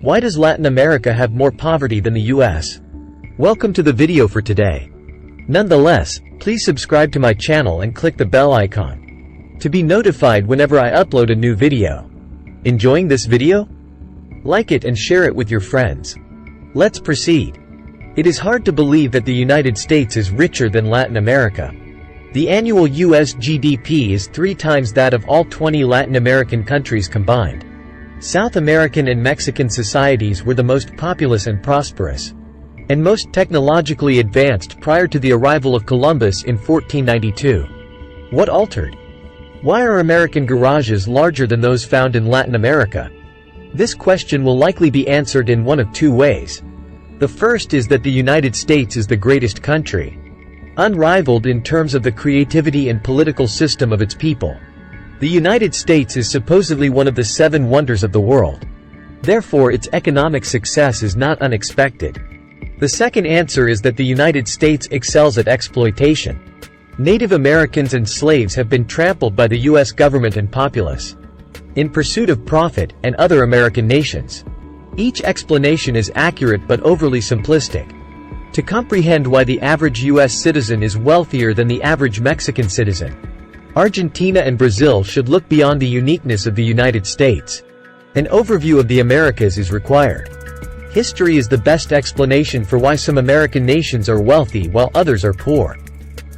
Why does Latin America have more poverty than the US? Welcome to the video for today. Nonetheless, please subscribe to my channel and click the bell icon to be notified whenever I upload a new video. Enjoying this video? Like it and share it with your friends. Let's proceed. It is hard to believe that the United States is richer than Latin America. The annual US GDP is 3 times that of all 20 Latin American countries combined. South American and Mexican societies were the most populous and prosperous, and most technologically advanced prior to the arrival of Columbus in 1492. What altered? Why are American garages larger than those found in Latin America? This question will likely be answered in one of 2 ways. The first is that the United States is the greatest country, unrivaled in terms of the creativity and political system of its people. The United States is supposedly one of the 7 wonders of the world. Therefore, its economic success is not unexpected. The second answer is that the United States excels at exploitation. Native Americans and slaves have been trampled by the US government and populace in pursuit of profit, and other American nations. Each explanation is accurate but overly simplistic. To comprehend why the average US citizen is wealthier than the average Mexican citizen, Argentina and Brazil should look beyond the uniqueness of the United States. An overview of the Americas is required. History is the best explanation for why some American nations are wealthy while others are poor.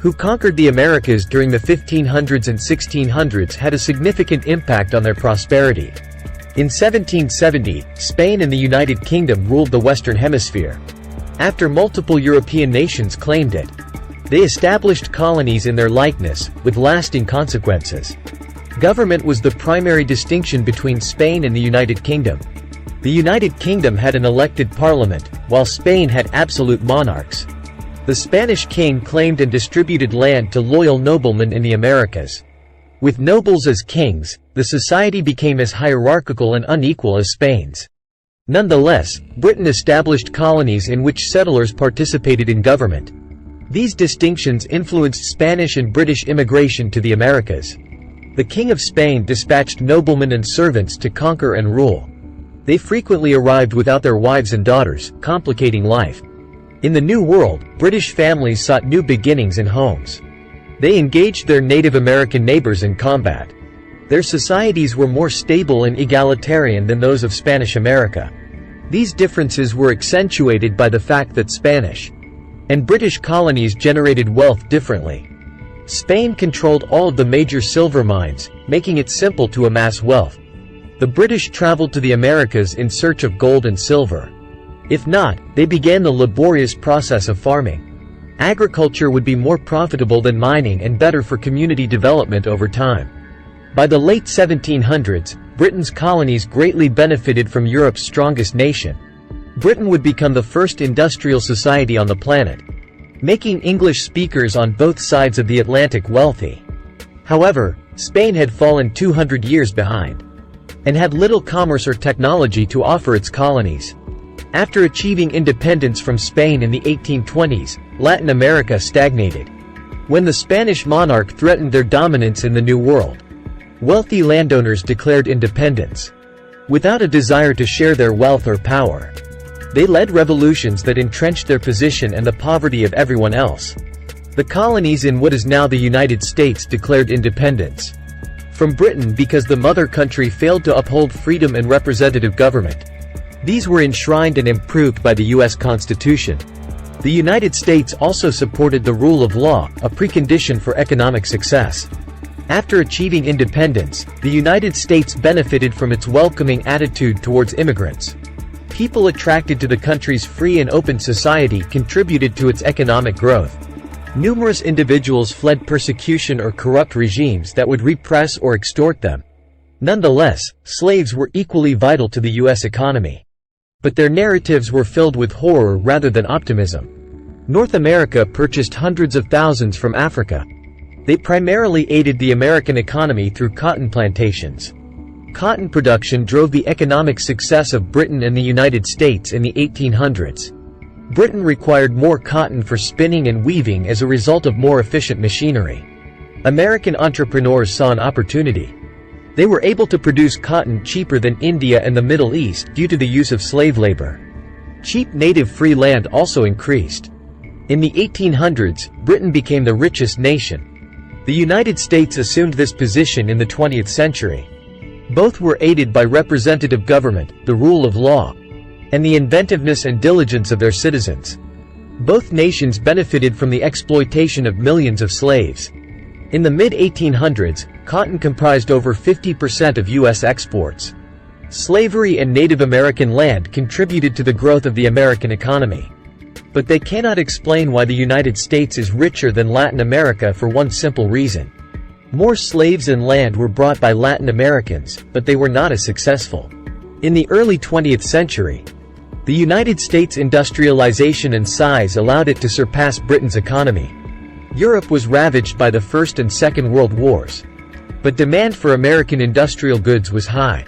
Who conquered the Americas during the 1500s and 1600s had a significant impact on their prosperity. In 1770, Spain and the United Kingdom ruled the Western Hemisphere. After multiple European nations claimed it, they established colonies in their likeness, with lasting consequences. Government was the primary distinction between Spain and the United Kingdom. The United Kingdom had an elected parliament, while Spain had absolute monarchs. The Spanish king claimed and distributed land to loyal noblemen in the Americas. With nobles as kings, the society became as hierarchical and unequal as Spain's. Nonetheless, Britain established colonies in which settlers participated in government. These distinctions influenced Spanish and British immigration to the Americas. The King of Spain dispatched noblemen and servants to conquer and rule. They frequently arrived without their wives and daughters, complicating life. In the New World, British families sought new beginnings in homes. They engaged their Native American neighbors in combat. Their societies were more stable and egalitarian than those of Spanish America. These differences were accentuated by the fact that Spanish and British colonies generated wealth differently. Spain controlled all of the major silver mines, making it simple to amass wealth. The British traveled to the Americas in search of gold and silver. If not, they began the laborious process of farming. Agriculture would be more profitable than mining and better for community development over time. By the late 1700s, Britain's colonies greatly benefited from Europe's strongest nation. Britain would become the first industrial society on the planet, making English speakers on both sides of the Atlantic wealthy. However, Spain had fallen 200 years behind, and had little commerce or technology to offer its colonies. After achieving independence from Spain in the 1820s, Latin America stagnated. When the Spanish monarch threatened their dominance in the New World, wealthy landowners declared independence, without a desire to share their wealth or power. They led revolutions that entrenched their position and the poverty of everyone else. The colonies in what is now the United States declared independence from Britain because the mother country failed to uphold freedom and representative government. These were enshrined and improved by the U.S. Constitution. The United States also supported the rule of law, a precondition for economic success. After achieving independence, the United States benefited from its welcoming attitude towards immigrants. People attracted to the country's free and open society contributed to its economic growth. Numerous individuals fled persecution or corrupt regimes that would repress or extort them. Nonetheless, slaves were equally vital to the U.S. economy. But their narratives were filled with horror rather than optimism. North America purchased hundreds of thousands from Africa. They primarily aided the American economy through cotton plantations. Cotton production drove the economic success of Britain and the United States in the 1800s. Britain required more cotton for spinning and weaving as a result of more efficient machinery. American entrepreneurs saw an opportunity. They were able to produce cotton cheaper than India and the Middle East due to the use of slave labor. Cheap native-free land also increased. In the 1800s, Britain became the richest nation. The United States assumed this position in the 20th century. Both were aided by representative government, the rule of law, and the inventiveness and diligence of their citizens. Both nations benefited from the exploitation of millions of slaves. In the mid-1800s, cotton comprised over 50% of U.S. exports. Slavery and Native American land contributed to the growth of the American economy. But they cannot explain why the United States is richer than Latin America for one simple reason. More slaves and land were brought by Latin Americans, but they were not as successful. In the early 20th century, the United States' industrialization and size allowed it to surpass Britain's economy. Europe was ravaged by the First and Second World Wars, but demand for American industrial goods was high.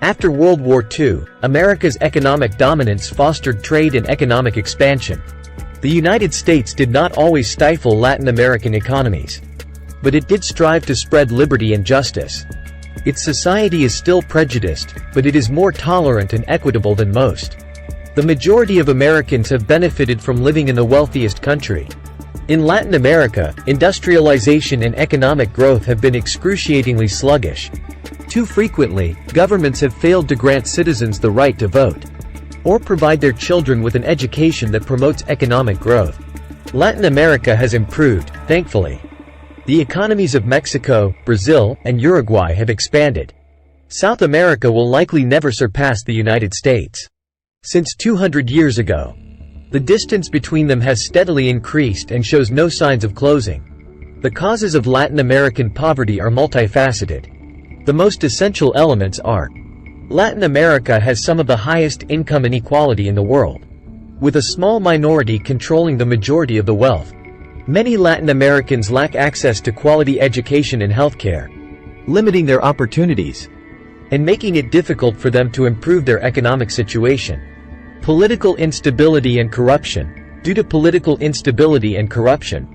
After World War II, America's economic dominance fostered trade and economic expansion. The United States did not always stifle Latin American economies, but it did strive to spread liberty and justice. Its society is still prejudiced, but it is more tolerant and equitable than most. The majority of Americans have benefited from living in the wealthiest country. In Latin America, industrialization and economic growth have been excruciatingly sluggish. Too frequently, governments have failed to grant citizens the right to vote, or provide their children with an education that promotes economic growth. Latin America has improved, thankfully. The economies of Mexico, Brazil, and Uruguay have expanded. South America will likely never surpass the United States. Since 200 years ago, the distance between them has steadily increased and shows no signs of closing. The causes of Latin American poverty are multifaceted. The most essential elements are: Latin America has some of the highest income inequality in the world, with a small minority controlling the majority of the wealth. Many Latin Americans lack access to quality education and healthcare, limiting their opportunities and making it difficult for them to improve their economic situation. Political instability and corruption. Due to political instability and corruption,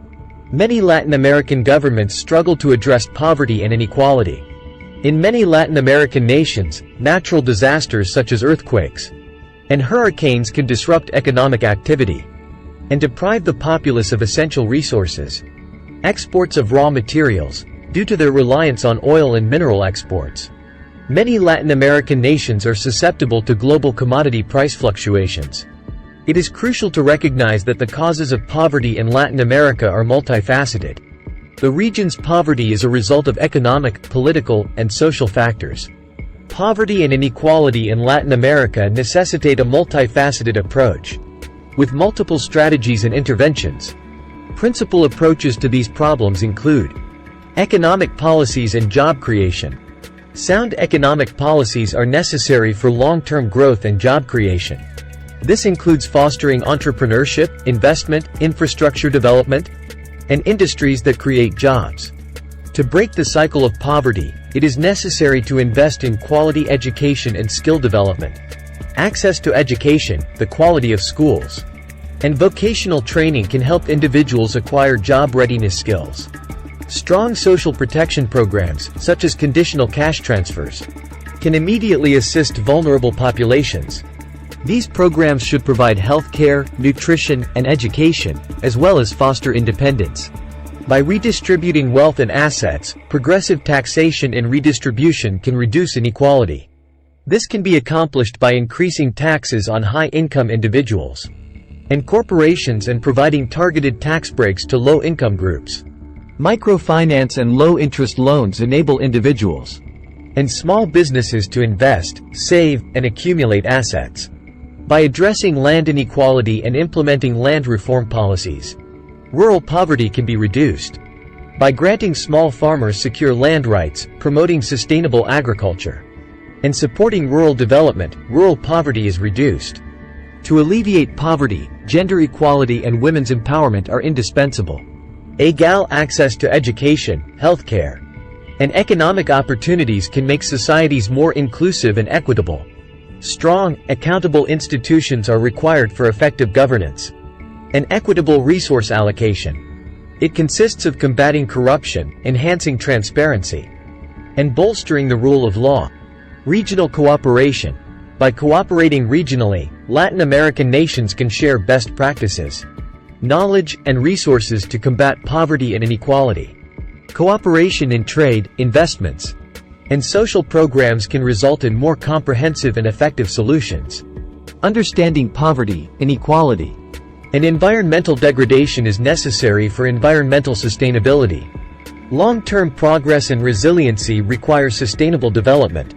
many Latin American governments struggle to address poverty and inequality. In many Latin American nations, natural disasters such as earthquakes and hurricanes can disrupt economic activity and deprive the populace of essential resources. Exports of raw materials. Due to their reliance on oil and mineral exports, many Latin American nations are susceptible to global commodity price fluctuations. It is crucial to recognize that the causes of poverty in Latin America are multifaceted. The region's poverty is a result of economic, political, and social factors. Poverty and inequality in Latin America necessitate a multifaceted approach, with multiple strategies and interventions. Principal approaches to these problems include economic policies and job creation. Sound economic policies are necessary for long-term growth and job creation. This includes fostering entrepreneurship, investment, infrastructure development, and industries that create jobs. To break the cycle of poverty, it is necessary to invest in quality education and skill development. Access to education, the quality of schools, and vocational training can help individuals acquire job readiness skills. Strong social protection programs, such as conditional cash transfers, can immediately assist vulnerable populations. These programs should provide health care, nutrition, and education, as well as foster independence. By redistributing wealth and assets, progressive taxation and redistribution can reduce inequality. This can be accomplished by increasing taxes on high-income individuals and corporations and providing targeted tax breaks to low-income groups. Microfinance and low-interest loans enable individuals and small businesses to invest, save, and accumulate assets. By addressing land inequality and implementing land reform policies, rural poverty can be reduced. By granting small farmers secure land rights, promoting sustainable agriculture, and supporting rural development, rural poverty is reduced. To alleviate poverty, gender equality and women's empowerment are indispensable. Egal access to education, healthcare, and economic opportunities can make societies more inclusive and equitable. Strong, accountable institutions are required for effective governance and equitable resource allocation. It consists of combating corruption, enhancing transparency, and bolstering the rule of law. Regional cooperation. By cooperating regionally, Latin American nations can share best practices, knowledge, and resources to combat poverty and inequality. Cooperation in trade, investments, and social programs can result in more comprehensive and effective solutions. Understanding poverty, inequality, and environmental degradation is necessary for environmental sustainability. Long-term progress and resiliency require sustainable development,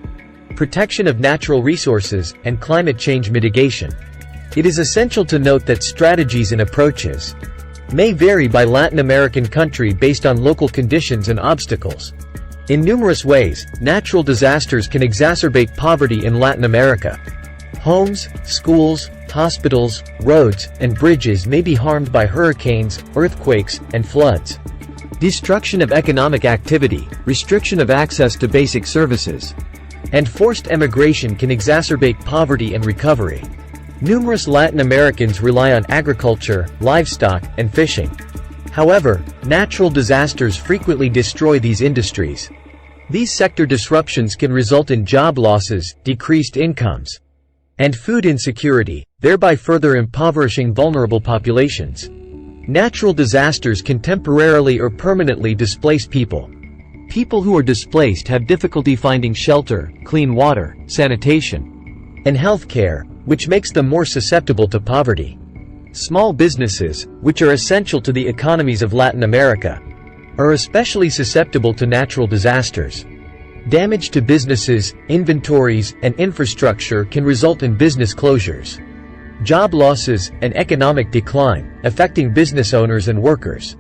protection of natural resources, and climate change mitigation. It is essential to note that strategies and approaches may vary by Latin American country based on local conditions and obstacles. In numerous ways, natural disasters can exacerbate poverty in Latin America. Homes, schools, hospitals, roads, and bridges may be harmed by hurricanes, earthquakes, and floods. Destruction of economic activity, restriction of access to basic services, and forced emigration can exacerbate poverty and recovery. Numerous Latin Americans rely on agriculture, livestock, and fishing. However, natural disasters frequently destroy these industries. These sector disruptions can result in job losses, decreased incomes, and food insecurity, thereby further impoverishing vulnerable populations. Natural disasters can temporarily or permanently displace people. People who are displaced have difficulty finding shelter, clean water, sanitation, and health care, which makes them more susceptible to poverty. Small businesses, which are essential to the economies of Latin America, are especially susceptible to natural disasters. Damage to businesses, inventories, and infrastructure can result in business closures, job losses, and economic decline, affecting business owners and workers.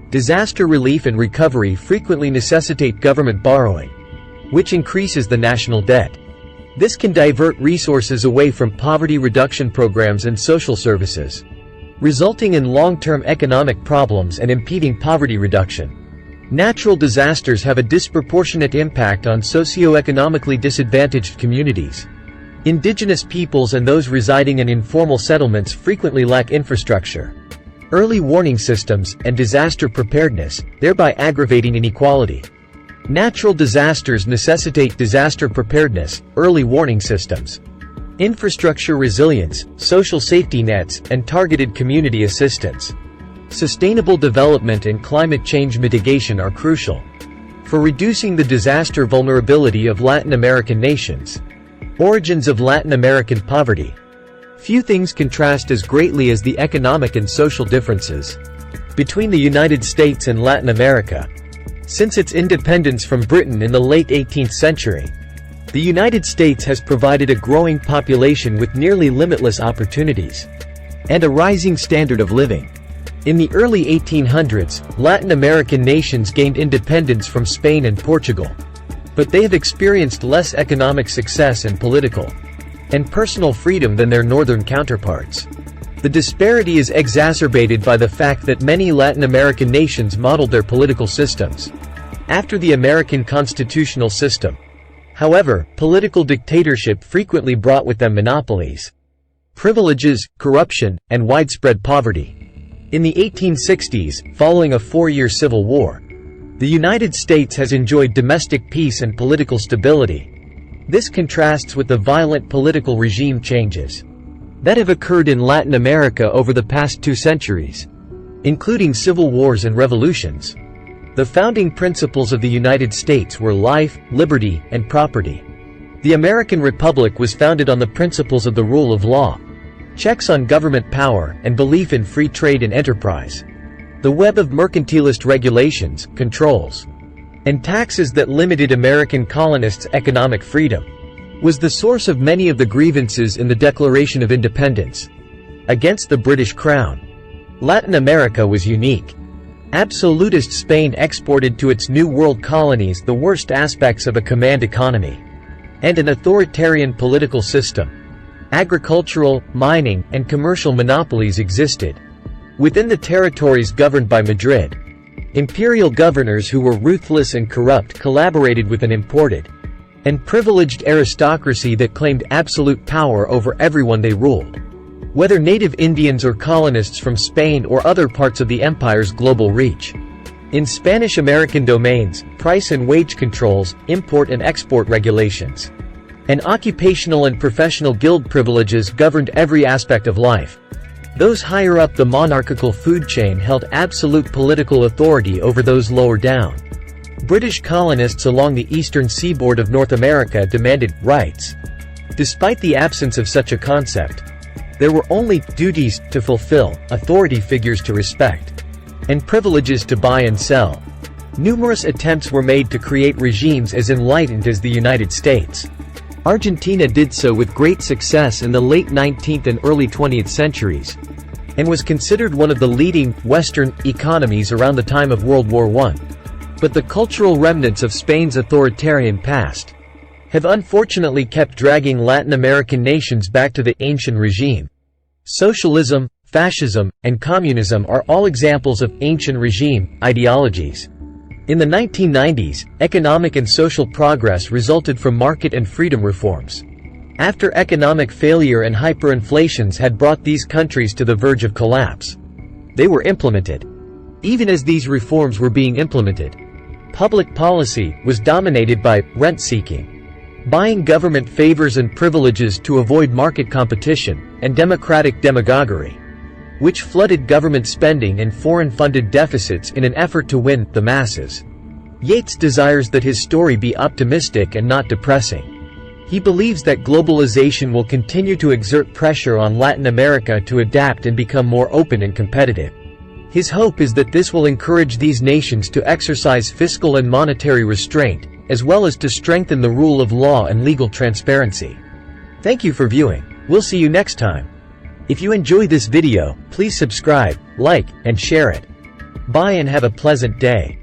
Disaster relief and recovery frequently necessitate government borrowing, which increases the national debt. This can divert resources away from poverty reduction programs and social services, resulting in long-term economic problems and impeding poverty reduction. Natural disasters have a disproportionate impact on socio-economically disadvantaged communities. Indigenous peoples and those residing in informal settlements frequently lack infrastructure, early warning systems, and disaster preparedness, thereby aggravating inequality. Natural disasters necessitate disaster preparedness, early warning systems, infrastructure resilience, social safety nets, and targeted community assistance. Sustainable development and climate change mitigation are crucial for reducing the disaster vulnerability of Latin American nations. Origins of Latin American poverty. Few things contrast as greatly as the economic and social differences between the United States and Latin America. Since its independence from Britain in the late 18th century, the United States has provided a growing population with nearly limitless opportunities and a rising standard of living. In the early 1800s, Latin American nations gained independence from Spain and Portugal, but they have experienced less economic success and political and personal freedom than their northern counterparts. The disparity is exacerbated by the fact that many Latin American nations modeled their political systems after the American constitutional system. However, political dictatorship frequently brought with them monopolies, privileges, corruption, and widespread poverty. In the 1860s, following a 4-year civil war, the United States has enjoyed domestic peace and political stability. This contrasts with the violent political regime changes that have occurred in Latin America over the past 2 centuries, including civil wars and revolutions. The founding principles of the United States were life, liberty, and property. The American Republic was founded on the principles of the rule of law, checks on government power, and belief in free trade and enterprise. The web of mercantilist regulations, controls, and taxes that limited American colonists' economic freedom was the source of many of the grievances in the Declaration of Independence against the British Crown. Latin America was unique. Absolutist Spain exported to its New World colonies the worst aspects of a command economy and an authoritarian political system. Agricultural, mining, and commercial monopolies existed within the territories governed by Madrid. Imperial governors who were ruthless and corrupt collaborated with an imported and privileged aristocracy that claimed absolute power over everyone they ruled, whether native Indians or colonists from Spain or other parts of the empire's global reach. In Spanish-American domains, price and wage controls, import and export regulations, and occupational and professional guild privileges governed every aspect of life. Those higher up the monarchical food chain held absolute political authority over those lower down. British colonists along the eastern seaboard of North America demanded rights. Despite the absence of such a concept, there were only duties to fulfill, authority figures to respect, and privileges to buy and sell. Numerous attempts were made to create regimes as enlightened as the United States. Argentina did so with great success in the late 19th and early 20th centuries, and was considered one of the leading Western economies around the time of World War I. But the cultural remnants of Spain's authoritarian past have unfortunately kept dragging Latin American nations back to the ancient regime. Socialism, fascism, and communism are all examples of ancient regime ideologies. In the 1990s, economic and social progress resulted from market and freedom reforms. After economic failure and hyperinflations had brought these countries to the verge of collapse, they were implemented. Even as these reforms were being implemented, public policy was dominated by rent-seeking, buying government favors and privileges to avoid market competition, and democratic demagoguery, which flooded government spending and foreign-funded deficits in an effort to win the masses. Yates desires that his story be optimistic and not depressing. He believes that globalization will continue to exert pressure on Latin America to adapt and become more open and competitive. His hope is that this will encourage these nations to exercise fiscal and monetary restraint, as well as to strengthen the rule of law and legal transparency. Thank you for viewing. We'll see you next time. If you enjoy this video, please subscribe, like, and share it. Bye and have a pleasant day.